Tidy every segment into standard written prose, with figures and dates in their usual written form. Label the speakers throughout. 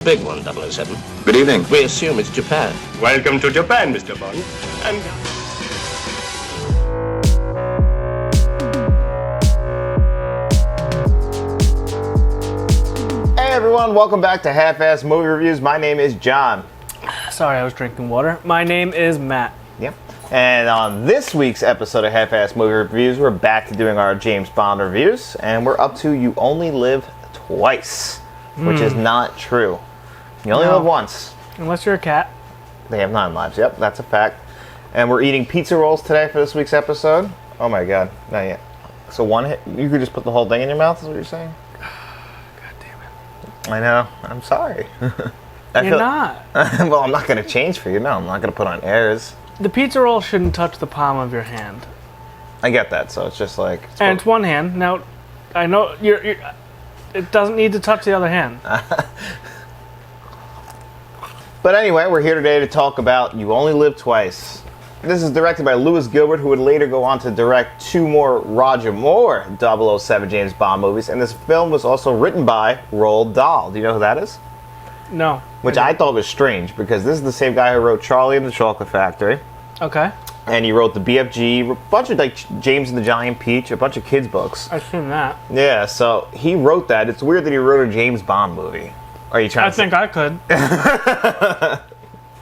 Speaker 1: Big one, 007.
Speaker 2: Good evening.
Speaker 1: We assume it's Japan.
Speaker 3: Welcome to Japan, Mr. Bond. And
Speaker 4: Hey everyone, welcome back to Half-Ass Movie Reviews. My name is John.
Speaker 5: Sorry, I was drinking water. My name is Matt.
Speaker 4: Yep. And on this week's episode of Half-Ass Movie Reviews, we're back to doing our James Bond reviews, and we're up to You Only Live Twice, which is not true. You only live once.
Speaker 5: Unless you're a cat.
Speaker 4: They have 9 lives. Yep, that's a fact. And we're eating pizza rolls today for this week's episode. Oh my god, not yet. So one hit, you could just put the whole thing in your mouth, is what you're saying?
Speaker 5: God damn it.
Speaker 4: I know. I'm sorry.
Speaker 5: You're not.
Speaker 4: Well, I'm not going to change for you. No, I'm not going to put on airs.
Speaker 5: The pizza roll shouldn't touch the palm of your hand.
Speaker 4: I get that, so it's just like...
Speaker 5: And it's one hand. Now, I know you're it doesn't need to touch the other hand.
Speaker 4: But anyway, we're here today to talk about You Only Live Twice. This is directed by Lewis Gilbert, who would later go on to direct 2 more Roger Moore 007 James Bond movies. And this film was also written by Roald Dahl. Do you know who that is?
Speaker 5: No.
Speaker 4: Which I thought was strange, because this is the same guy who wrote Charlie and the Chocolate Factory.
Speaker 5: Okay.
Speaker 4: And he wrote the BFG, a bunch of like James and the Giant Peach, a bunch of kids' books.
Speaker 5: I've seen that.
Speaker 4: Yeah, so he wrote that. It's weird that he wrote a James Bond movie. Are you trying
Speaker 5: I
Speaker 4: to
Speaker 5: think I could.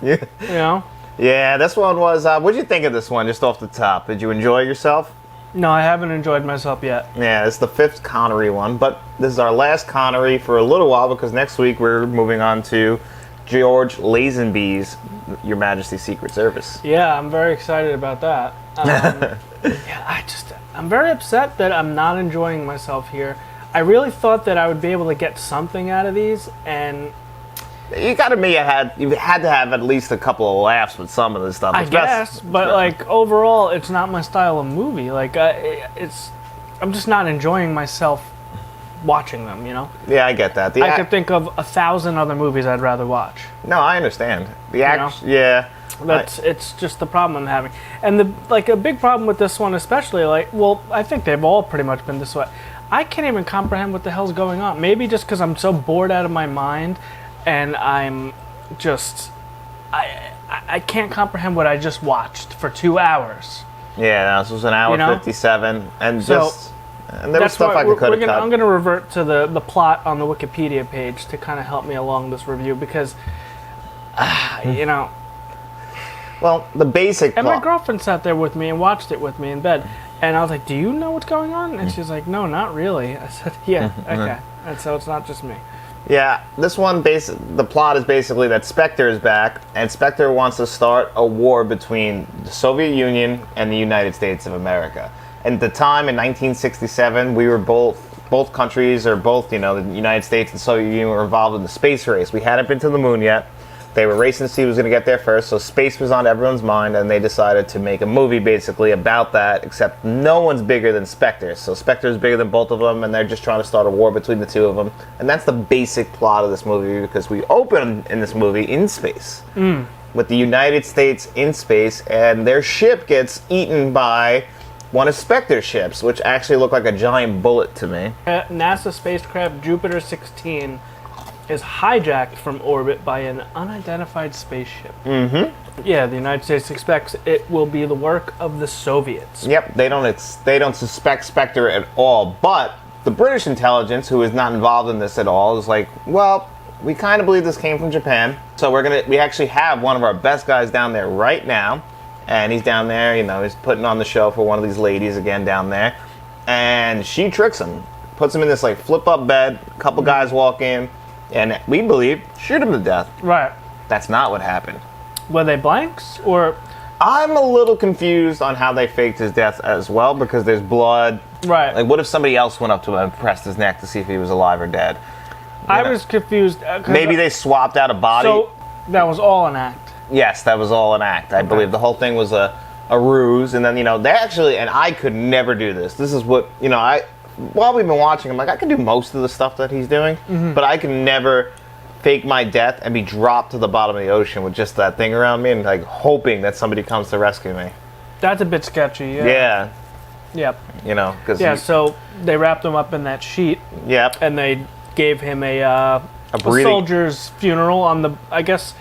Speaker 4: Yeah.
Speaker 5: You know?
Speaker 4: Yeah, this one was... what'd you think of this one, just off the top? Did you enjoy yourself?
Speaker 5: No, I haven't enjoyed myself yet.
Speaker 4: Yeah, it's the 5th Connery one, but this is our last Connery for a little while, because next week we're moving on to George Lazenby's Your Majesty's Secret Service.
Speaker 5: Yeah, I'm very excited about that. Yeah, I'm very upset that I'm not enjoying myself here. I really thought that I would be able to get something out of these, and...
Speaker 4: You gotta admit you had to have at least a couple of laughs with some of this stuff.
Speaker 5: I guess, but like overall, it's not my style of movie. Like I'm just not enjoying myself watching them. You know?
Speaker 4: Yeah, I get that.
Speaker 5: I could think of 1,000 other movies I'd rather watch.
Speaker 4: No, I understand. The act,
Speaker 5: know?
Speaker 4: yeah.
Speaker 5: It's just the problem I'm having, and a big problem with this one, especially I think they've all pretty much been this way. I can't even comprehend what the hell's going on. Maybe just because I'm so bored out of my mind. And I'm just, I can't comprehend what I just watched for 2 hours.
Speaker 4: Yeah, this was an hour 57, and
Speaker 5: so
Speaker 4: there was stuff I could have cut.
Speaker 5: I'm going to revert to the plot on the Wikipedia page to kind of help me along this review, because, you know.
Speaker 4: Well, the basic plot.
Speaker 5: And my girlfriend sat there with me and watched it with me in bed, and I was like, "Do you know what's going on?" And she's like, "No, not really." I said, "Yeah, okay." And so it's not just me.
Speaker 4: Yeah, this one, the plot is basically that Spectre is back, and Spectre wants to start a war between the Soviet Union and the United States of America. And at the time, in 1967, we were both countries, or both, you know, the United States and Soviet Union were involved in the space race. We hadn't been to the moon yet. They were racing to see who was going to get there first, so space was on everyone's mind, and they decided to make a movie basically about that, except no one's bigger than Spectre. So Spectre is bigger than both of them, and they're just trying to start a war between the two of them. And that's the basic plot of this movie, because we open in this movie in space, with the United States in space, and their ship gets eaten by one of Spectre's ships, which actually looked like a giant bullet to me.
Speaker 5: NASA spacecraft Jupiter 16 is hijacked from orbit by an unidentified spaceship. Mm-hmm. Yeah, the United States expects it will be the work of the Soviets.
Speaker 4: Yep, they don't suspect Spectre at all, but the British intelligence, who is not involved in this at all, is like, well, we kind of believe this came from Japan, so we actually have one of our best guys down there right now, and he's down there, you know, he's putting on the show for one of these ladies again down there, and she tricks him, puts him in this like flip-up bed, a couple guys walk in, and we believe, shoot him to death.
Speaker 5: Right.
Speaker 4: That's not what happened.
Speaker 5: Were they blanks, or?
Speaker 4: I'm a little confused on how they faked his death as well, because there's blood.
Speaker 5: Right.
Speaker 4: Like, what if somebody else went up to him and pressed his neck to see if he was alive or dead?
Speaker 5: I was confused.
Speaker 4: Maybe they swapped out a body.
Speaker 5: So, that was all an act.
Speaker 4: Yes, that was all an act. I believe the whole thing was a ruse, and then, you know, they actually, and I could never do this. This is what, you know, while we've been watching, I'm like, I can do most of the stuff that he's doing, but I can never fake my death and be dropped to the bottom of the ocean with just that thing around me and like hoping that somebody comes to rescue me.
Speaker 5: That's a bit sketchy, yeah.
Speaker 4: Yeah.
Speaker 5: Yep.
Speaker 4: You know, because
Speaker 5: so they wrapped him up in that sheet.
Speaker 4: Yep.
Speaker 5: And they gave him a a soldier's funeral on the, I guess,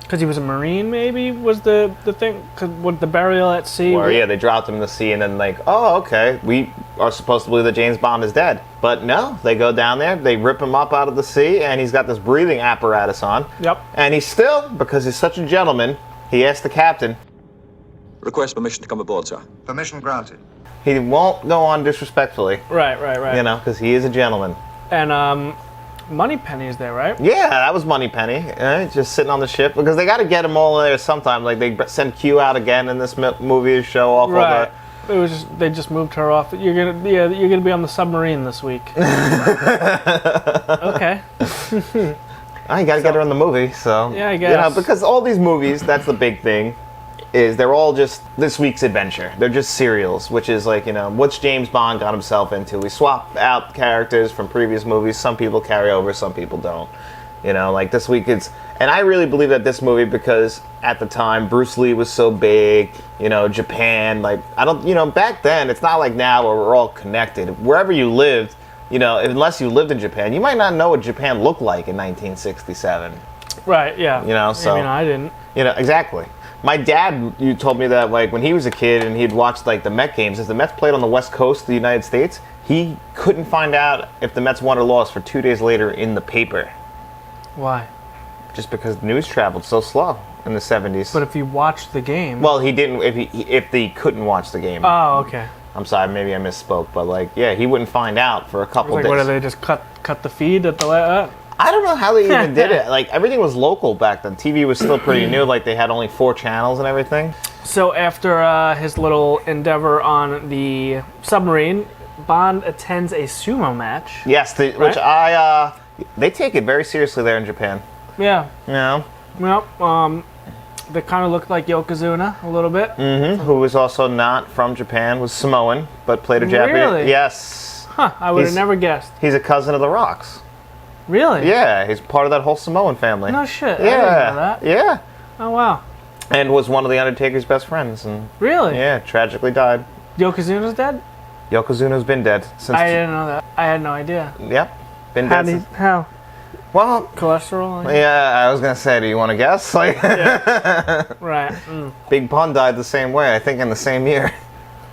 Speaker 5: because he was a Marine, maybe, was the thing, with the burial at sea.
Speaker 4: Or, yeah, they dropped him in the sea and then like, oh, okay, we are supposed to believe that James Bond is dead. But no, they go down there, they rip him up out of the sea, and he's got this breathing apparatus on.
Speaker 5: Yep.
Speaker 4: And he's still, because he's such a gentleman, he asked the captain.
Speaker 2: Request permission to come aboard, sir.
Speaker 6: Permission granted.
Speaker 4: He won't go on disrespectfully.
Speaker 5: Right.
Speaker 4: You know, because he is a gentleman.
Speaker 5: And Moneypenny is there, right?
Speaker 4: Yeah, that was Moneypenny, just sitting on the ship, because they got to get him all there sometime. Like, they send Q out again in this movie to show off all
Speaker 5: right. It was just, they just moved her off. You're gonna be on the submarine this week. Okay.
Speaker 4: I got to get her in the movie, so.
Speaker 5: Yeah, I guess.
Speaker 4: You know, because all these movies, that's the big thing, is they're all just this week's adventure. They're just serials, which is like, you know, what's James Bond got himself into? We swap out characters from previous movies. Some people carry over, some people don't. You know, like this week it's... And I really believe that this movie, because at the time, Bruce Lee was so big, you know, Japan, like, I don't... You know, back then, it's not like now where we're all connected. Wherever you lived, you know, unless you lived in Japan, you might not know what Japan looked like in 1967.
Speaker 5: Right, yeah.
Speaker 4: You know, so...
Speaker 5: I mean, I didn't.
Speaker 4: You know, exactly. My dad, you told me that, like, when he was a kid and he'd watched, like, the Met games, as the Mets played on the West Coast of the United States, he couldn't find out if the Mets won or lost for 2 days later in the paper.
Speaker 5: Why?
Speaker 4: Just because the news traveled so slow in the 70s.
Speaker 5: But if you watched the game...
Speaker 4: Well, he didn't, if he couldn't watch the game.
Speaker 5: Oh, okay.
Speaker 4: I'm sorry, maybe I misspoke, but, like, yeah, he wouldn't find out for a couple
Speaker 5: like,
Speaker 4: days.
Speaker 5: what, did they just cut the feed at the...
Speaker 4: I don't know how they even did it. Like, everything was local back then. TV was still pretty new. Like, they had only 4 channels and everything.
Speaker 5: So after his little endeavor on the submarine, Bond attends a sumo match.
Speaker 4: Yes,
Speaker 5: right?
Speaker 4: which they take it very seriously there in Japan.
Speaker 5: Yeah.
Speaker 4: You know?
Speaker 5: Well, they kind of looked like Yokozuna a little bit.
Speaker 4: Mm-hmm. Who was also not from Japan, was Samoan, but played a Japanese.
Speaker 5: Really?
Speaker 4: Yes.
Speaker 5: Huh, I would have never guessed.
Speaker 4: He's a cousin of the Rock's.
Speaker 5: Really?
Speaker 4: Yeah, he's part of that whole Samoan family.
Speaker 5: No shit.
Speaker 4: Yeah.
Speaker 5: I didn't know that.
Speaker 4: Yeah.
Speaker 5: Oh, wow.
Speaker 4: And was one of the Undertaker's best friends. And
Speaker 5: really?
Speaker 4: Yeah, tragically died.
Speaker 5: Yokozuna's dead?
Speaker 4: Yokozuna's been dead since.
Speaker 5: I didn't know that. I had no idea.
Speaker 4: Yep. Been dead since.
Speaker 5: How?
Speaker 4: Well,
Speaker 5: cholesterol?
Speaker 4: Yeah, I was going to say, do you want to guess? Like,
Speaker 5: yeah. Right. Mm.
Speaker 4: Big Pun died the same way, I think in the same year.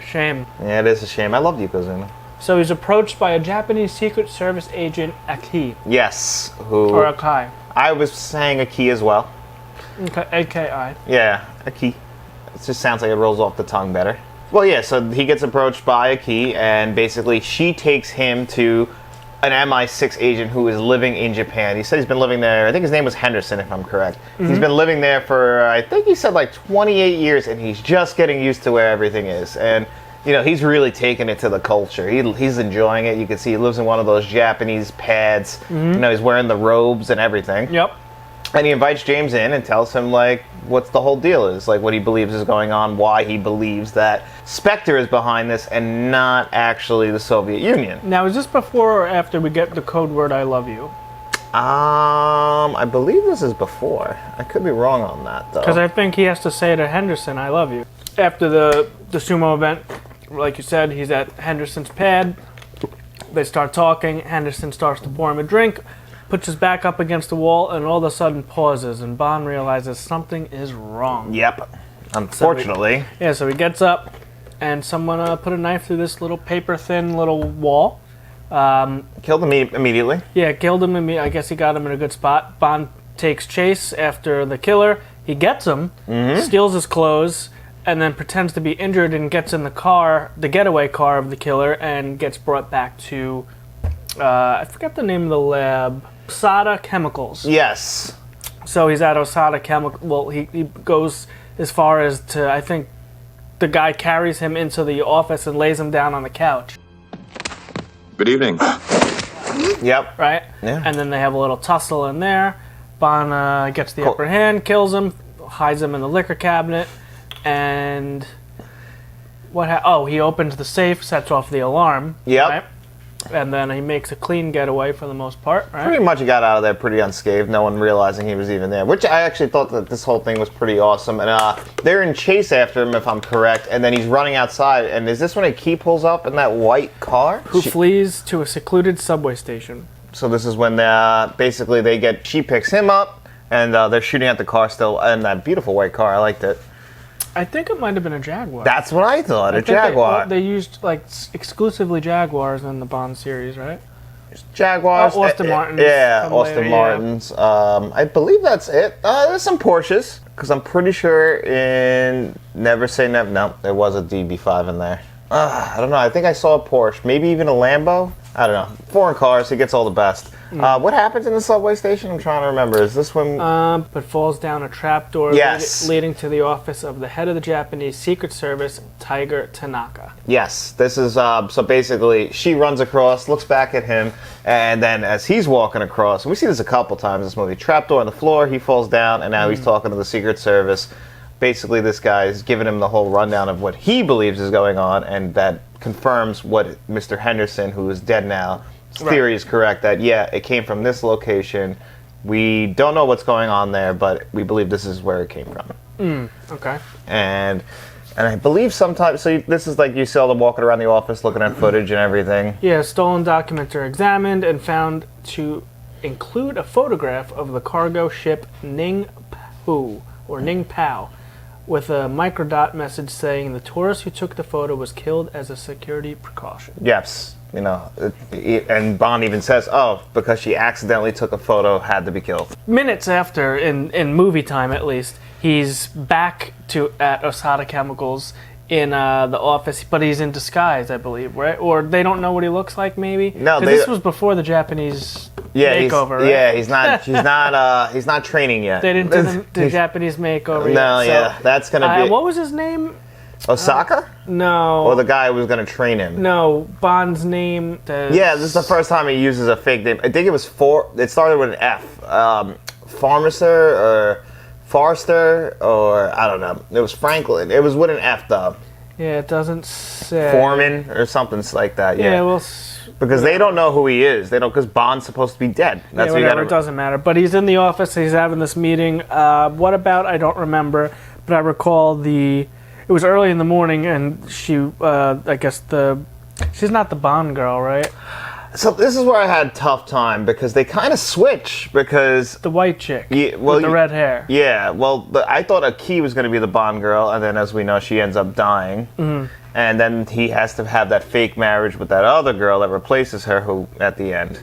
Speaker 5: Shame.
Speaker 4: Yeah, it is a shame. I loved Yokozuna.
Speaker 5: So he's approached by a Japanese Secret Service agent, Aki.
Speaker 4: Yes. Who?
Speaker 5: Or Akai.
Speaker 4: I was saying Aki as well.
Speaker 5: Okay, AKI.
Speaker 4: Yeah, Aki. It just sounds like it rolls off the tongue better. Well, yeah, so he gets approached by Aki, and basically she takes him to an MI6 agent who is living in Japan. He said he's been living there, I think his name was Henderson, if I'm correct. Mm-hmm. He's been living there for, I think he said like 28 years, and he's just getting used to where everything is. And, you know, he's really taking it to the culture. He's enjoying it. You can see he lives in one of those Japanese pads. Mm-hmm. You know, he's wearing the robes and everything.
Speaker 5: Yep.
Speaker 4: And he invites James in and tells him, like, what's the whole deal is, like, what he believes is going on, why he believes that Spectre is behind this and not actually the Soviet Union.
Speaker 5: Now, is this before or after we get the code word I love you?
Speaker 4: I believe this is before. I could be wrong on that, though.
Speaker 5: Because I think he has to say to Henderson, I love you. After the sumo event, like you said, he's at Henderson's pad. They start talking. Henderson starts to pour him a drink, puts his back up against the wall, and all of a sudden pauses, and Bond realizes something is wrong.
Speaker 4: Yep. Unfortunately.
Speaker 5: So he gets up, and someone put a knife through this little paper-thin little wall.
Speaker 4: Killed him immediately.
Speaker 5: Yeah, killed him. I guess he got him in a good spot. Bond takes chase after the killer. He gets him, steals his clothes, and then pretends to be injured and gets in the car, the getaway car of the killer, and gets brought back to, I forget the name of the lab, Osada Chemicals.
Speaker 4: Yes.
Speaker 5: So he's at Osada Chemical. Well, he goes as far as to, I think, the guy carries him into the office and lays him down on the couch.
Speaker 2: Good evening.
Speaker 4: Yep.
Speaker 5: Right?
Speaker 4: Yeah.
Speaker 5: And then they have a little tussle in there. Bond gets the upper hand, kills him, hides him in the liquor cabinet, and he opens the safe, sets off the alarm.
Speaker 4: Yep.
Speaker 5: Right? And then he makes a clean getaway for the most part, right?
Speaker 4: Pretty much he got out of there pretty unscathed, no one realizing he was even there, which I actually thought that this whole thing was pretty awesome. And they're in chase after him, if I'm correct, and then he's running outside, and is this when a key pulls up in that white car?
Speaker 5: Who flees to a secluded subway station.
Speaker 4: So this is when basically she picks him up, and they're shooting at the car still, and that beautiful white car. I liked it.
Speaker 5: I think it might have been a Jaguar.
Speaker 4: That's what I thought, a
Speaker 5: think
Speaker 4: Jaguar.
Speaker 5: They used like exclusively Jaguars in the Bond series, right?
Speaker 4: Jaguars.
Speaker 5: Austin Martins.
Speaker 4: Yeah,
Speaker 5: come
Speaker 4: Austin
Speaker 5: later,
Speaker 4: Martins. I believe that's it. There's some Porsches, because I'm pretty sure in Never Say Never. No, there was a DB5 in there. I don't know. I think I saw a Porsche, maybe even a Lambo. I don't know. Foreign cars, he gets all the best. What happens in the subway station? I'm trying to remember. Is this when...
Speaker 5: But falls down a trapdoor leading to the office of the head of the Japanese Secret Service, Tiger Tanaka.
Speaker 4: Yes, this is... so basically, she runs across, looks back at him, and then as he's walking across, and we see this a couple times in this movie, trapdoor on the floor, he falls down, and now he's talking to the Secret Service. Basically, this guy is giving him the whole rundown of what he believes is going on, and that confirms what Mr. Henderson, who is dead now, theory is correct, that, yeah, it came from this location. We don't know what's going on there, but we believe this is where it came from.
Speaker 5: Okay.
Speaker 4: And I believe sometimes, so this is like you saw them walking around the office looking at footage and everything.
Speaker 5: Yeah, stolen documents are examined and found to include a photograph of the cargo ship Ning Pao, with a microdot message saying the tourist who took the photo was killed as a security precaution.
Speaker 4: Yes, you know, and Bond even says, oh, because she accidentally took a photo, had to be killed.
Speaker 5: Minutes after, in movie time at least, he's back at Osada Chemicals in the office, but he's in disguise, I believe, right? Or they don't know what he looks like, maybe?
Speaker 4: No,
Speaker 5: this was before the Japanese makeover, right?
Speaker 4: Yeah, he's not training yet.
Speaker 5: They didn't do the Japanese makeover yet.
Speaker 4: No, yeah, that's gonna be...
Speaker 5: What was his name?
Speaker 4: Osaka?
Speaker 5: No.
Speaker 4: Or the guy who was going to train him?
Speaker 5: No, Bond's name.
Speaker 4: Yeah, this is the first time he uses a fake name. I think it was it started with an F. Farmaster or Forster or I don't know. It was Franklin. It was with an F though.
Speaker 5: Yeah, it doesn't say.
Speaker 4: Foreman or something like that. Yeah.
Speaker 5: Yeah, well.
Speaker 4: Because they don't know who he is. They don't, because Bond's supposed to be dead.
Speaker 5: That's whatever. It doesn't matter. But he's in the office. He's having this meeting. What about? I don't remember, but I recall it was early in the morning, and she, I guess she's not the Bond girl, right?
Speaker 4: So this is where I had a tough time, because they kind of switch, because...
Speaker 5: The white chick
Speaker 4: with
Speaker 5: the red hair.
Speaker 4: Yeah, well, I thought Aki was going to be the Bond girl, and then as we know, she ends up dying. Mm-hmm. And then he has to have that fake marriage with that other girl that replaces her, who, at the end...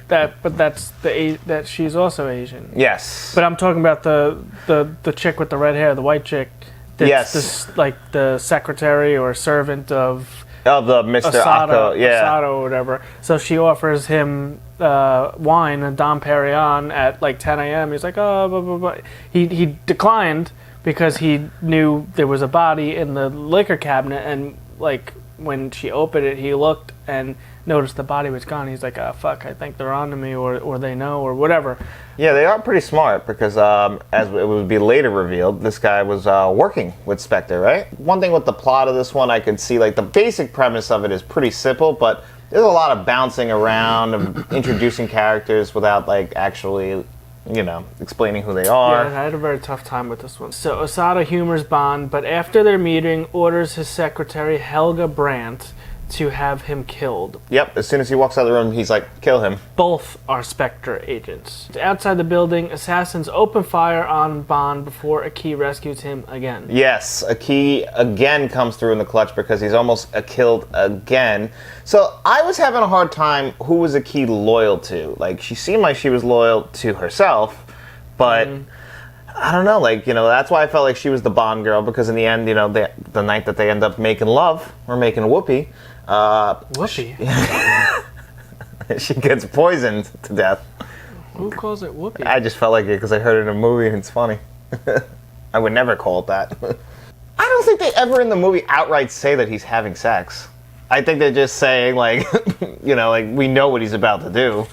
Speaker 5: But that's that she's also Asian.
Speaker 4: Yes.
Speaker 5: But I'm talking about the chick with the red hair, the white chick. That's like the secretary or servant of
Speaker 4: the Mr. Akko,
Speaker 5: Osada or whatever. So she offers him wine, a Dom Perignon, at like 10 a.m. He's like, oh, blah, blah, blah. He declined because he knew there was a body in the liquor cabinet, and like when she opened it, he looked and noticed the body was gone. He's like, oh, fuck, I think they're on to me, or they know, or whatever.
Speaker 4: Yeah, they are pretty smart, because as it would be later revealed, this guy was working with Spectre, right? One thing with the plot of this one, I could see, like, the basic premise of it is pretty simple, but there's a lot of bouncing around and introducing characters without, like, actually, you know, explaining who they are.
Speaker 5: Yeah, I had a very tough time with this one. So Osada humors Bond, but after their meeting, orders his secretary, Helga Brandt, to have him killed.
Speaker 4: Yep, as soon as he walks out of the room, he's like, kill him.
Speaker 5: Both are Spectre agents. Outside the building, assassins open fire on Bond before Aki rescues him again.
Speaker 4: Yes, Aki again comes through in the clutch, because he's almost killed again. So I was having a hard time, who was Aki loyal to? Like, she seemed like she was loyal to herself, but... I don't know, like, you know, that's why I felt like she was the Bond girl, because in the end, you know, the night that they end up making love, or making whoopee,
Speaker 5: Whoopee?
Speaker 4: she gets poisoned to death.
Speaker 5: Who calls it whoopee?
Speaker 4: I just felt like it because I heard it in a movie and it's funny. I would never call it that. I don't think they ever in the movie outright say that he's having sex. I think they're just saying, like, you know, like, we know what he's about to do.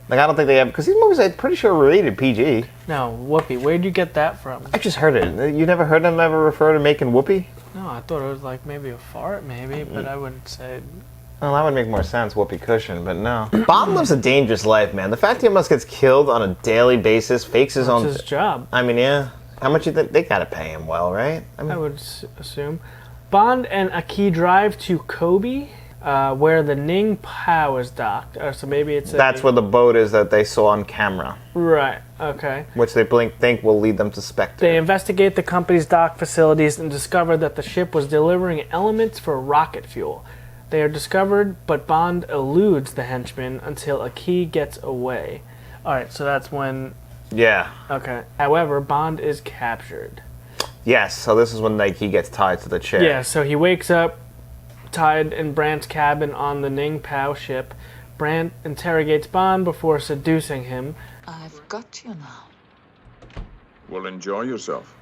Speaker 4: Like, I don't think they have, because these movies, I'm pretty sure, were rated PG.
Speaker 5: No, whoopee. Where'd you get that from?
Speaker 4: I just heard it. You never heard them ever refer to making whoopee?
Speaker 5: No, I thought it was like maybe a fart, maybe, but I wouldn't say...
Speaker 4: Well, that would make more sense, whoopee cushion, but no. Bond lives a dangerous life, man. The fact he almost gets killed on a daily basis, fakes his own...
Speaker 5: It's his job.
Speaker 4: I mean, yeah. How much you think? They gotta pay him well, right?
Speaker 5: I would assume. Bond and Aki drive to Kobe, where the Ning Pao is docked. So maybe it's
Speaker 4: That's where the boat is that they saw on camera.
Speaker 5: Right, okay.
Speaker 4: Which they think will lead them to Spectre.
Speaker 5: They investigate the company's dock facilities and discover that the ship was delivering elements for rocket fuel. They are discovered, but Bond eludes the henchmen until a key gets away. Alright, so that's when...
Speaker 4: Yeah.
Speaker 5: Okay. However, Bond is captured.
Speaker 4: Yes, so this is when he gets tied to the chair.
Speaker 5: Yeah, so he wakes up tied in Brandt's cabin on the Ning Pao ship. Brandt interrogates Bond before seducing him.
Speaker 6: I've got you now.
Speaker 2: Well, enjoy yourself.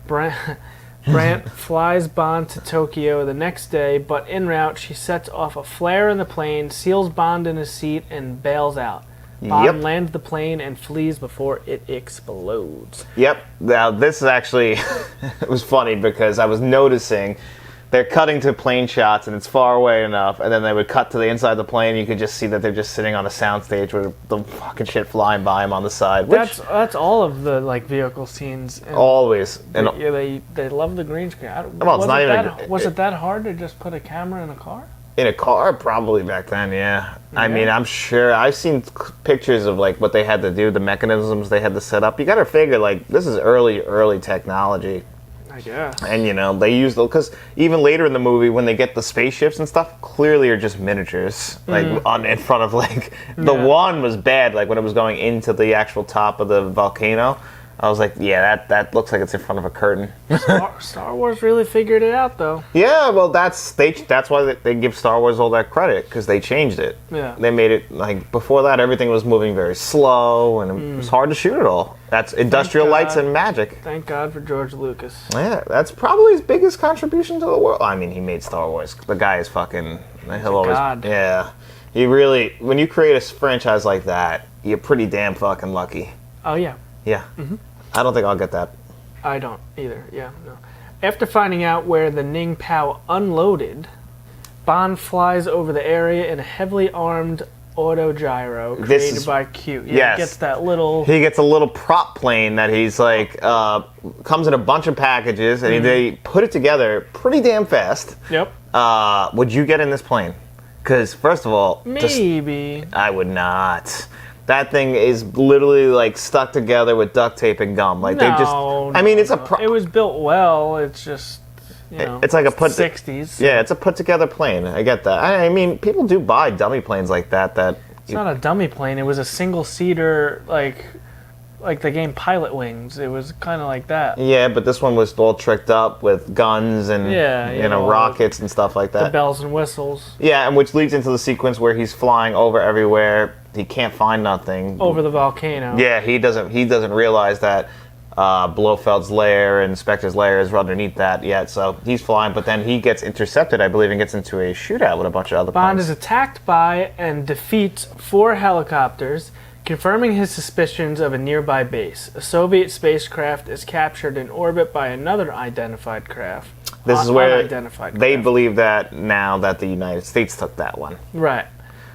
Speaker 5: Brandt flies Bond to Tokyo the next day, but en route she sets off a flare in the plane, seals Bond in his seat, and bails out. Bond lands the plane and flees before it explodes.
Speaker 4: Yep. Now, this is actually... it was funny because I was noticing... They're cutting to plane shots, and it's far away enough, and then they would cut to the inside of the plane, and you could just see that they're just sitting on a soundstage with the fucking shit flying by them on the side. Which,
Speaker 5: that's all of the vehicle scenes.
Speaker 4: Always. And
Speaker 5: yeah, they love the green screen.
Speaker 4: Well, it's not even...
Speaker 5: Was it that hard to just put a camera in a car?
Speaker 4: In a car, probably back then, yeah. I mean, I'm sure. I've seen pictures of what they had to do, the mechanisms they had to set up. You got to figure this is early technology.
Speaker 5: I guess.
Speaker 4: And they use because even later in the movie when they get the spaceships and stuff, clearly are just miniatures, in front of the one was bad, when it was going into the actual top of the volcano. I was like, yeah, that looks like it's in front of a curtain.
Speaker 5: Star Wars really figured it out, though.
Speaker 4: Yeah, well, that's why they give Star Wars all that credit, because they changed it.
Speaker 5: Yeah.
Speaker 4: They made it, before that, everything was moving very slow, and it was hard to shoot it all. That's industrial lights and magic.
Speaker 5: Thank God for George Lucas.
Speaker 4: Yeah, that's probably his biggest contribution to the world. I mean, he made Star Wars. The guy is fucking... He'll always...
Speaker 5: God.
Speaker 4: Yeah. He really... When you create a franchise like that, you're pretty damn fucking lucky.
Speaker 5: Oh, yeah.
Speaker 4: Yeah. Mm-hmm. I don't think I'll get that.
Speaker 5: I don't either. Yeah, no. After finding out where the Ning Pao unloaded, Bond flies over the area in a heavily armed autogyro created by Q. Yeah,
Speaker 4: yes.
Speaker 5: He gets that little...
Speaker 4: He gets a little prop plane that he's comes in a bunch of packages, and they put it together pretty damn fast.
Speaker 5: Yep.
Speaker 4: Would you get in this plane? Because, first of all...
Speaker 5: Maybe.
Speaker 4: I would not. That thing is literally stuck together with duct tape and gum. They just. I mean, it's
Speaker 5: it was built well. It's just,
Speaker 4: it's like a
Speaker 5: 60s. So.
Speaker 4: Yeah, it's a put together plane. I get that. I mean, people do buy dummy planes like that.
Speaker 5: It's not a dummy plane. It was a single seater, like the game Pilot Wings. It was kind of like that.
Speaker 4: Yeah, but this one was all tricked up with guns and rockets and stuff like that.
Speaker 5: The bells and whistles.
Speaker 4: Yeah, and which leads into the sequence where he's flying over everywhere. He can't find nothing
Speaker 5: over the volcano.
Speaker 4: Yeah, he doesn't realize that Blofeld's lair and Spectre's lair is underneath that yet. So he's flying, but then he gets intercepted, I believe, and gets into a shootout with a bunch of other
Speaker 5: Bond
Speaker 4: planes.
Speaker 5: is attacked by and defeats 4 helicopters, confirming his suspicions of a nearby base. A Soviet spacecraft is captured in orbit by another identified craft.
Speaker 4: This is where they believe that now that the United States took that one.
Speaker 5: Right.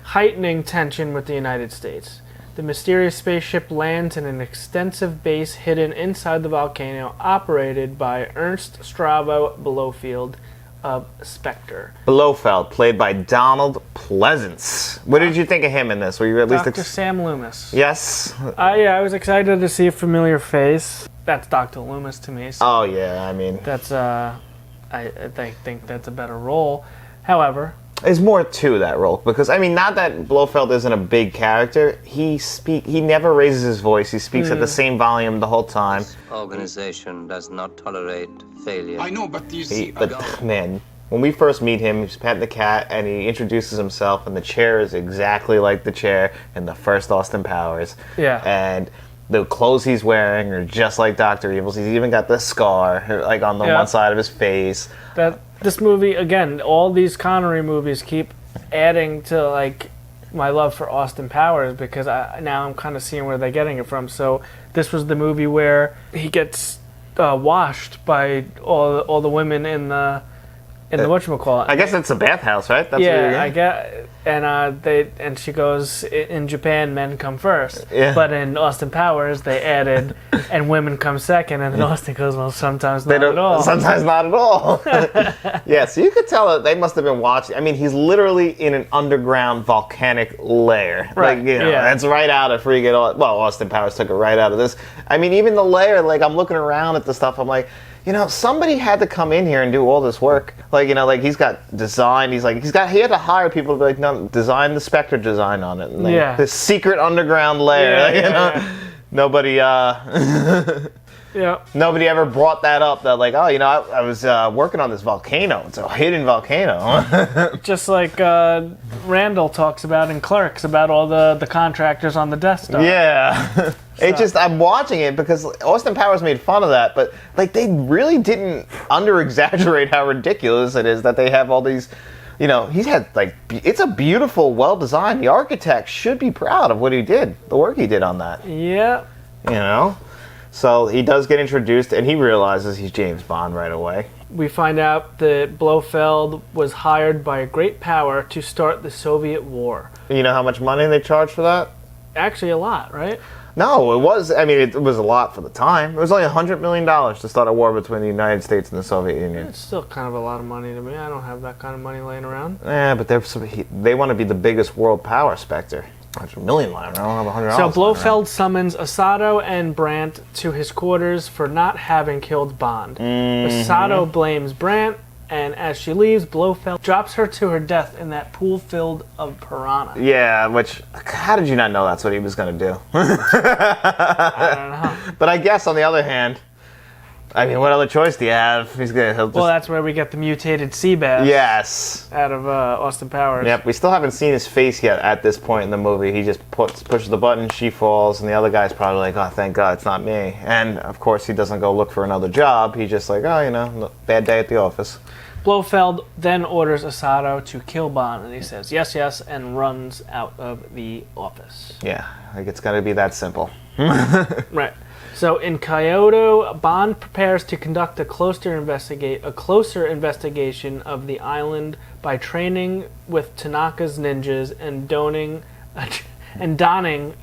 Speaker 5: Heightening tension with the United States. The mysterious spaceship lands in an extensive base hidden inside the volcano, operated by Ernst Strabo Blofeld of Spectre.
Speaker 4: Blofeld, played by Donald Pleasance. What did you think of him in this? Were you at least
Speaker 5: Dr. Sam Loomis.
Speaker 4: Yes.
Speaker 5: Yeah, I was excited to see a familiar face. That's Dr. Loomis to me. So
Speaker 4: oh yeah, I mean
Speaker 5: that's I think that's a better role. However,
Speaker 4: there's more to that role because I mean, not that Blofeld isn't a big character. He never raises his voice. He speaks at the same volume the whole time.
Speaker 7: This organization does not tolerate failure.
Speaker 8: I know, but you see,
Speaker 4: But man, when we first meet him, he's petting the cat and he introduces himself, and the chair is exactly like the chair in the first Austin Powers.
Speaker 5: Yeah.
Speaker 4: And the clothes he's wearing are just like Dr. Evil's. He's even got the scar on the one side of his face.
Speaker 5: This movie, again, all these Connery movies keep adding to my love for Austin Powers because now I'm kind of seeing where they're getting it from. So this was the movie where he gets washed by all the women in in the whatchamacallit.
Speaker 4: I guess it's a bathhouse, right? That's where you're
Speaker 5: Yeah, I
Speaker 4: going?
Speaker 5: get, and she goes, in Japan, men come first.
Speaker 4: Yeah.
Speaker 5: But in Austin Powers, they added, and women come second, and then Austin goes, well, sometimes not at all.
Speaker 4: Sometimes not at all. Yeah, so you could tell that they must have been watching. I mean, he's literally in an underground volcanic lair.
Speaker 5: Right,
Speaker 4: Like, you know,
Speaker 5: yeah.
Speaker 4: that's right out of freaking. Well, Austin Powers took it right out of this. I mean, even the lair. Like, I'm looking around at the stuff. I'm like, you know, somebody had to come in here and do all this work. Like, you know, like he's got design. He had to hire people to be like, no, design the Spectre design on it. And like,
Speaker 5: Yeah.
Speaker 4: this secret underground lair.
Speaker 5: Yeah,
Speaker 4: like, you
Speaker 5: yeah,
Speaker 4: know,
Speaker 5: yeah.
Speaker 4: nobody.
Speaker 5: Yeah.
Speaker 4: Nobody ever brought that up. That like, oh, you know, I was working on this volcano. It's a hidden volcano.
Speaker 5: Just like Randall talks about in Clerks, about all the contractors on the Death Star.
Speaker 4: Yeah. I'm watching it because Austin Powers made fun of that, but like they really didn't under-exaggerate how ridiculous it is that they have all these, you know, he's had like, it's a beautiful, well-designed, the architect should be proud of what he did, the work he did on that,
Speaker 5: Yeah.
Speaker 4: you know? So he does get introduced and he realizes he's James Bond right away.
Speaker 5: We find out that Blofeld was hired by a great power to start the Soviet war.
Speaker 4: You know how much money they charged for that?
Speaker 5: Actually, a lot, right?
Speaker 4: No, it was a lot for the time. It was only $100 million to start a war between the United States and the Soviet Union.
Speaker 5: It's still kind of a lot of money to me. I don't have that kind of money laying around.
Speaker 4: Yeah, but they want to be the biggest world power, Spectre. $100 million lying around. I don't have $100.
Speaker 5: So Blofeld summons Asado and Brandt to his quarters for not having killed Bond. Asado blames Brandt, and as she leaves, Blofeld drops her to her death in that pool filled of piranha.
Speaker 4: Yeah, which, how did you not know that's what he was going to do?
Speaker 5: I don't know.
Speaker 4: But I guess, on the other hand, I mean, what other choice do you have?
Speaker 5: Well, that's where we get the mutated sea bass.
Speaker 4: Yes.
Speaker 5: Out of Austin Powers.
Speaker 4: Yep, we still haven't seen his face yet at this point in the movie. He just pushes the button, she falls, and the other guy's probably like, oh, thank God, it's not me. And, of course, he doesn't go look for another job. He's just like, oh, you know, bad day at the office.
Speaker 5: Blofeld then orders Asado to kill Bond, and he says, yes, yes, and runs out of the office.
Speaker 4: Yeah, like it's got to be that simple.
Speaker 5: Right. So in Kyoto, Bond prepares to conduct a closer investigation of the island by training with Tanaka's ninjas and donning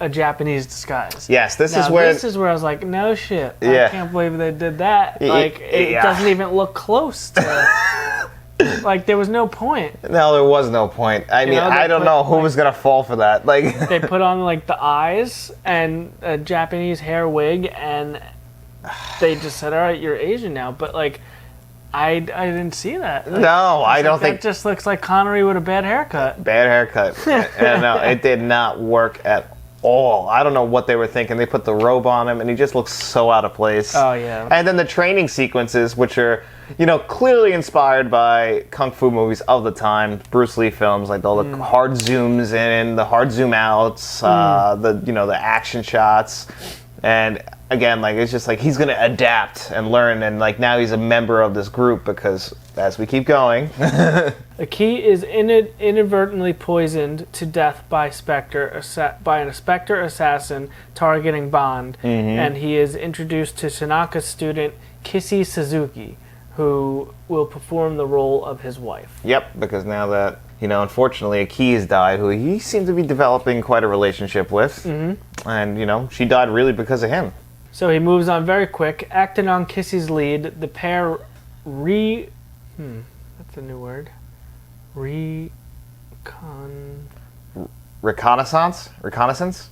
Speaker 5: a Japanese disguise.
Speaker 4: Yes, this is
Speaker 5: where I was like, no shit.
Speaker 4: Yeah.
Speaker 5: I can't believe they did that. Like, it
Speaker 4: yeah.
Speaker 5: doesn't even look close to... Like, there was no point.
Speaker 4: No, there was no point. I mean, I don't know who was going to fall for that. Like,
Speaker 5: they put on, like, the eyes and a Japanese hair wig, and they just said, all right, you're Asian now. But, like, I didn't see that. Like,
Speaker 4: no, I don't think...
Speaker 5: That just looks like Connery with a bad haircut.
Speaker 4: Bad haircut. And no, it did not work at all. I don't know what they were thinking. They put the robe on him, and he just looks so out of place.
Speaker 5: Oh, yeah.
Speaker 4: And then the training sequences, which are... You know, clearly inspired by kung fu movies of the time, Bruce Lee films, like all the hard zooms in, the hard zoom outs, the action shots, and again, like it's just like he's gonna adapt and learn, and like now he's a member of this group because as we keep going,
Speaker 5: the key is inadvertently poisoned to death by by a Spectre assassin targeting Bond, and he is introduced to Tanaka's student Kissy Suzuki, who will perform the role of his wife.
Speaker 4: Yep, because now that, you know, unfortunately, Aki has died, who he seemed to be developing quite a relationship with. And, you know, she died really because of him.
Speaker 5: So he moves on very quick. Acting on Kissy's lead, the pair that's a new word.
Speaker 4: Reconnaissance?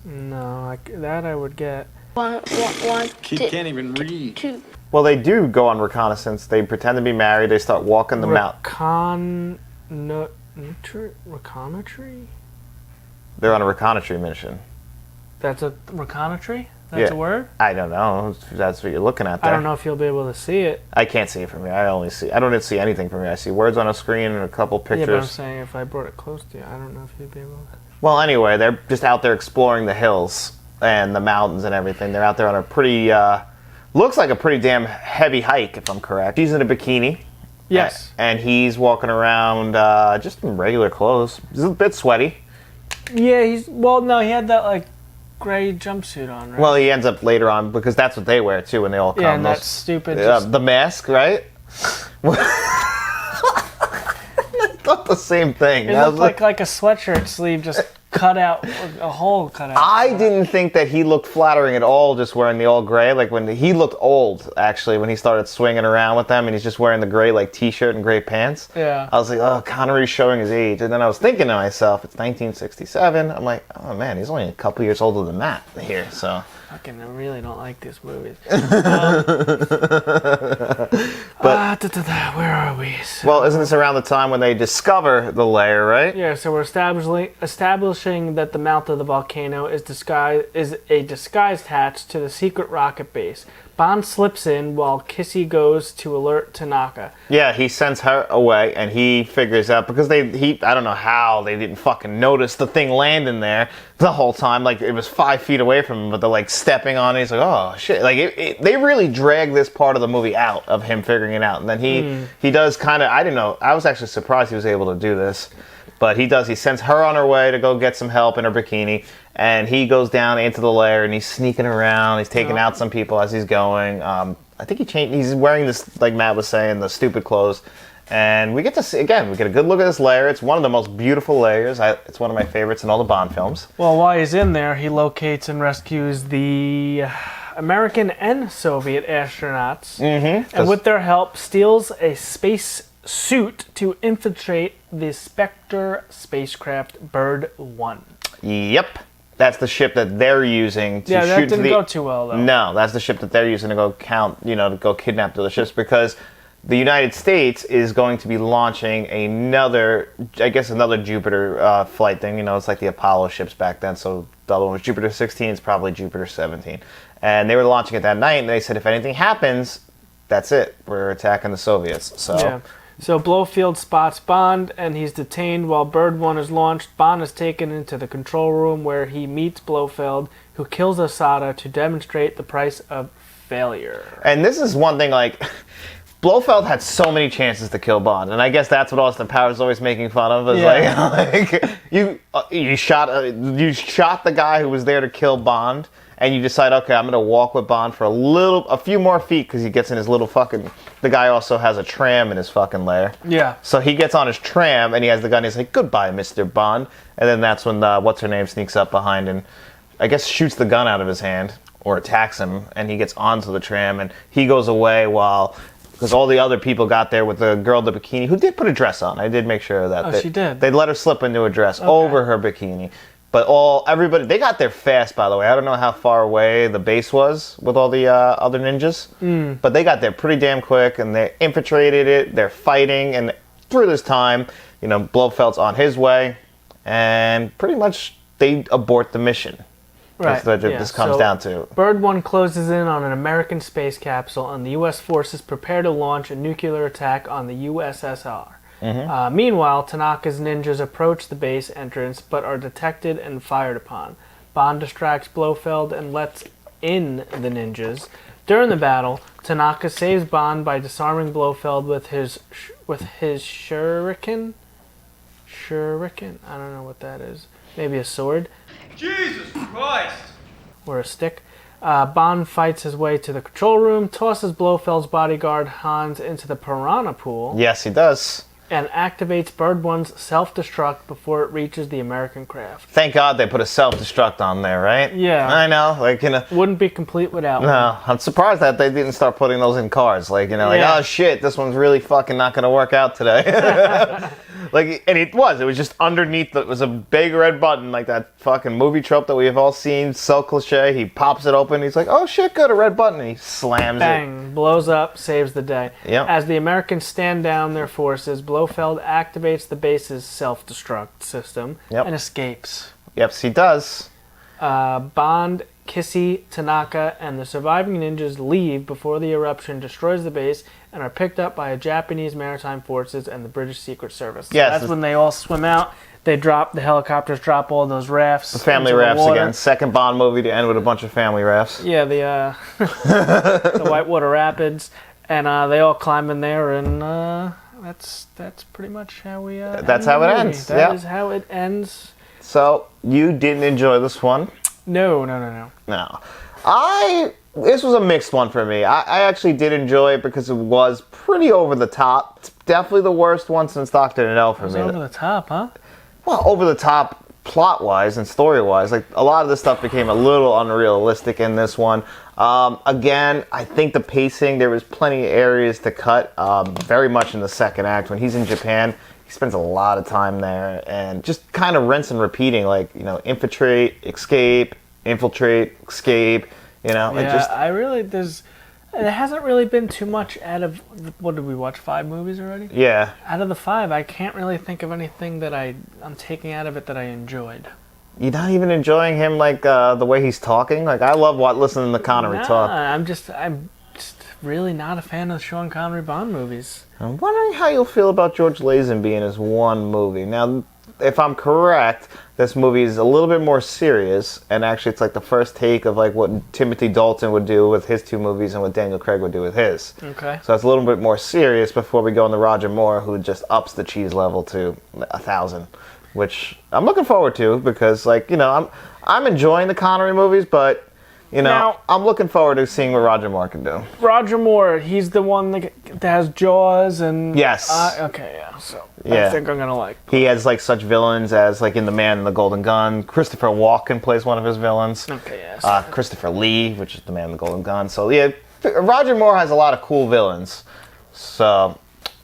Speaker 5: No, that I would get.
Speaker 2: He can't even read.
Speaker 4: Well, they do go on reconnaissance. They pretend to be married. They start walking the mountain.
Speaker 5: Reconnaissance?
Speaker 4: They're on a reconnaissance mission.
Speaker 5: That's a reconnaissance? That's a word?
Speaker 4: I don't know. That's what you're looking at there.
Speaker 5: I don't know if you'll be able to see it.
Speaker 4: I can't see it from here. I don't see anything from here. I see words on a screen and a couple pictures.
Speaker 5: Yeah, but I'm saying if I brought it close to you, I don't know if you'd be able to.
Speaker 4: Well, anyway, they're just out there exploring the hills and the mountains and everything. They're out there on a pretty... looks like a pretty damn heavy hike, if I'm correct. She's in a bikini.
Speaker 5: Yes.
Speaker 4: And he's walking around just in regular clothes. He's a bit sweaty.
Speaker 5: Yeah, he had that, like, gray jumpsuit on, right?
Speaker 4: Well, he ends up later on, because that's what they wear, too, when they all come.
Speaker 5: Yeah, and that stupid...
Speaker 4: the mask, right? not the same thing.
Speaker 5: It looked like a sweatshirt sleeve just cut out, a hole cut out.
Speaker 4: I didn't think that he looked flattering at all just wearing the all gray. Like when he looked old, actually, when he started swinging around with them and he's just wearing the gray like t-shirt and gray pants.
Speaker 5: Yeah.
Speaker 4: I was like, oh, Connery's showing his age. And then I was thinking to myself, it's 1967. I'm like, oh man, he's only a couple years older than Matt here, so.
Speaker 5: Fucking, I really don't like these movies. Where are we?
Speaker 4: Well, isn't this around the time when they discover the lair, right?
Speaker 5: Yeah, so we're establishing that the mouth of the volcano is a disguised hatch to the secret rocket base. Bond slips in while Kissy goes to alert Tanaka.
Speaker 4: Yeah, he sends her away, and he figures out, because I don't know how they didn't fucking notice the thing landing there the whole time. Like, it was 5 feet away from him, but they're, like, stepping on it. He's like, oh, shit. Like, they really drag this part of the movie out of him figuring it out. And then he does kind of, I didn't know, I was actually surprised he was able to do this. But he sends her on her way to go get some help in her bikini. And he goes down into the lair and he's sneaking around. He's taking out some people as he's going. I think he's wearing this, like Matt was saying, the stupid clothes. And we get to see, again, we get a good look at this lair. It's one of the most beautiful lairs. It's one of my favorites in all the Bond films.
Speaker 5: Well, while he's in there, he locates and rescues the American and Soviet astronauts. Mm-hmm. And with their help, steals a space suit to infiltrate the Spectre spacecraft Bird 1.
Speaker 4: Yep. That's the ship that they're using to shoot.
Speaker 5: Yeah, that didn't go too well, though.
Speaker 4: No, that's the ship that they're using to go to go kidnap the other ships, because the United States is going to be launching another Jupiter flight thing. It's like the Apollo ships back then, so the other one was Jupiter 16, it's probably Jupiter 17. And they were launching it that night, and they said, if anything happens, that's it. We're attacking the Soviets. So.
Speaker 5: Yeah. So Blofeld spots Bond, and he's detained while Bird 1 is launched. Bond is taken into the control room where he meets Blofeld, who kills Asada to demonstrate the price of failure. And
Speaker 4: this is one thing, like, Blofeld had so many chances to kill Bond, and I guess that's what Austin Powers is always making fun of. Is like you shot the guy who was there to kill Bond, and you decide, okay, I'm gonna walk with Bond for a few more feet, because he gets in his little fucking. The guy also has a tram in his fucking lair. Yeah. So he gets on his tram, and he has the gun. And he's like, "Goodbye, Mr. Bond." And then that's when what's her name sneaks up behind and, I guess, shoots the gun out of his hand or attacks him, and he gets onto the tram, and he goes away because all the other people got there with the girl in the bikini, who did put a dress on. I did make sure of that.
Speaker 5: She did.
Speaker 4: They let her slip into a dress over her bikini. But everybody, they got there fast, by the way. I don't know how far away the base was with all the other ninjas. But they got there pretty damn quick, and they infiltrated it. They're fighting, and through this time, Blofeld's on his way, and pretty much they abort the mission.
Speaker 5: Right.
Speaker 4: That's what this comes down to.
Speaker 5: Bird 1 closes in on an American space capsule, and the U.S. forces prepare to launch a nuclear attack on the USSR. Mm-hmm. Meanwhile, Tanaka's ninjas approach the base entrance, but are detected and fired upon. Bond distracts Blofeld and lets in the ninjas. During the battle, Tanaka saves Bond by disarming Blofeld with his shuriken. Shuriken? I don't know what that is. Maybe a sword.
Speaker 8: Jesus Christ!
Speaker 5: Or a stick. Bond fights his way to the control room, tosses Blofeld's bodyguard Hans into the piranha pool.
Speaker 4: Yes, he does.
Speaker 5: And activates Bird 1's self-destruct before it reaches the American craft.
Speaker 4: Thank God they put a self-destruct on there, right?
Speaker 5: Yeah.
Speaker 4: I know.
Speaker 5: Wouldn't be complete without one.
Speaker 4: No, I'm surprised that they didn't start putting those in cars. Oh shit, this one's really fucking not going to work out today. And it was just underneath, it was a big red button, like that fucking movie trope that we have all seen, so cliche. He pops it open, he's like, oh shit, good, a red button, and he slams
Speaker 5: Bang, blows up, saves the day.
Speaker 4: Yep.
Speaker 5: As the Americans stand down their forces, Blofeld activates the base's self-destruct system and escapes.
Speaker 4: Yes, he does.
Speaker 5: Bond, Kissy, Tanaka, and the surviving ninjas leave before the eruption destroys the base and are picked up by Japanese maritime forces and the British Secret Service.
Speaker 4: Yes,
Speaker 5: that's when they all swim out. The helicopters drop all those rafts.
Speaker 4: The family rafts again. Second Bond movie to end with a bunch of family rafts.
Speaker 5: Yeah, the Whitewater Rapids, and they all climb in there, and that's pretty much how we.
Speaker 4: That's how it ends.
Speaker 5: That is how it ends.
Speaker 4: So you didn't enjoy this one?
Speaker 5: No.
Speaker 4: No. I This was a mixed one for me. I actually did enjoy it because it was pretty over the top. It's definitely the worst one since Dr. No for me.
Speaker 5: Over the top, huh?
Speaker 4: Well, over the top plot-wise and story-wise. Like, a lot of this stuff became a little unrealistic in this one. Again, I think the pacing, there was plenty of areas to cut, very much in the second act. When he's in Japan, he spends a lot of time there, and just kind of rinse and repeating, like, you know, infiltrate, escape, escape, you know.
Speaker 5: Yeah, there hasn't really been too much out of, what did we watch, 5 movies already?
Speaker 4: Yeah.
Speaker 5: Out of the 5, I can't really think of anything that I'm taking out of it that I enjoyed.
Speaker 4: You're not even enjoying him, like, the way he's talking? Like, I love listening to Connery talk.
Speaker 5: I'm just really not a fan of Sean Connery Bond movies.
Speaker 4: I'm wondering how you'll feel about George Lazenby in his one movie. Now, if I'm correct, this movie is a little bit more serious, and actually it's like the first take of like what Timothy Dalton would do with his 2 movies and what Daniel Craig would do with his.
Speaker 5: Okay.
Speaker 4: So it's a little bit more serious before we go into Roger Moore, who just ups the cheese level to 1,000, which I'm looking forward to because, like, you know, I'm enjoying the Connery movies, but you know, now, I'm looking forward to seeing what Roger Moore can do.
Speaker 5: Roger Moore, he's the one that has Jaws and...
Speaker 4: Yes.
Speaker 5: Okay, yeah, so
Speaker 4: yeah.
Speaker 5: I think I'm going to like...
Speaker 4: He has, like, such villains as, like, in The Man in the Golden Gun. Christopher Walken plays one of his villains.
Speaker 5: Okay, yes.
Speaker 4: Christopher Lee, which is The Man in the Golden Gun. So, yeah, Roger Moore has a lot of cool villains. So...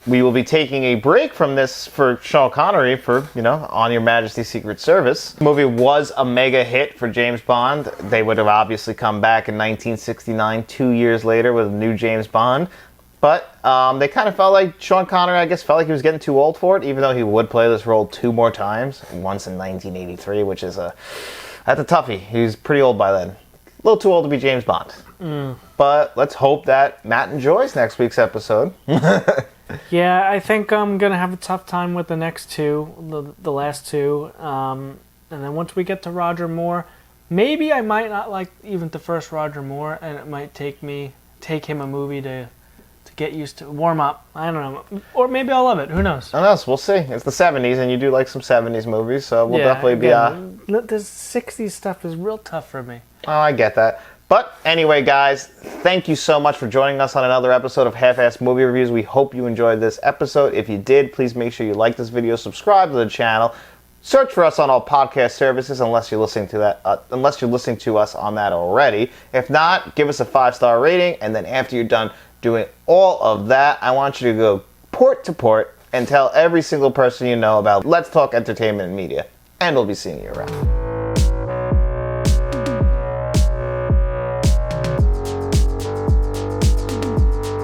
Speaker 4: we will be taking a break from this for Sean Connery for, you know, On Your Majesty's Secret Service. The movie was a mega hit for James Bond. They would have obviously come back in 1969, 2 years later, with a new James Bond. But they kind of felt like Sean Connery, I guess, felt like he was getting too old for it, even though he would play this role 2 more times. Once in 1983, which is that's a toughie. He was pretty old by then. A little too old to be James Bond. But let's hope that Matt enjoys next week's episode.
Speaker 5: Yeah, I think I'm going to have a tough time with the next 2, the last 2. And then once we get to Roger Moore, maybe I might not like even the first Roger Moore, and it might take him a movie to get used to, warm up. I don't know. Or maybe I'll love it. Who knows?
Speaker 4: I don't know. We'll see. It's the 70s, and you do like some 70s movies, so we'll definitely be...
Speaker 5: This 60s stuff is real tough for me.
Speaker 4: Oh, I get that. But anyway, guys, thank you so much for joining us on another episode of Half-Assed Movie Reviews. We hope you enjoyed this episode. If you did, please make sure you like this video, subscribe to the channel, search for us on all podcast services unless you're listening to us on that already. If not, give us a 5-star rating, and then after you're done doing all of that, I want you to go port to port and tell every single person you know about Let's Talk Entertainment and Media, and we'll be seeing you around.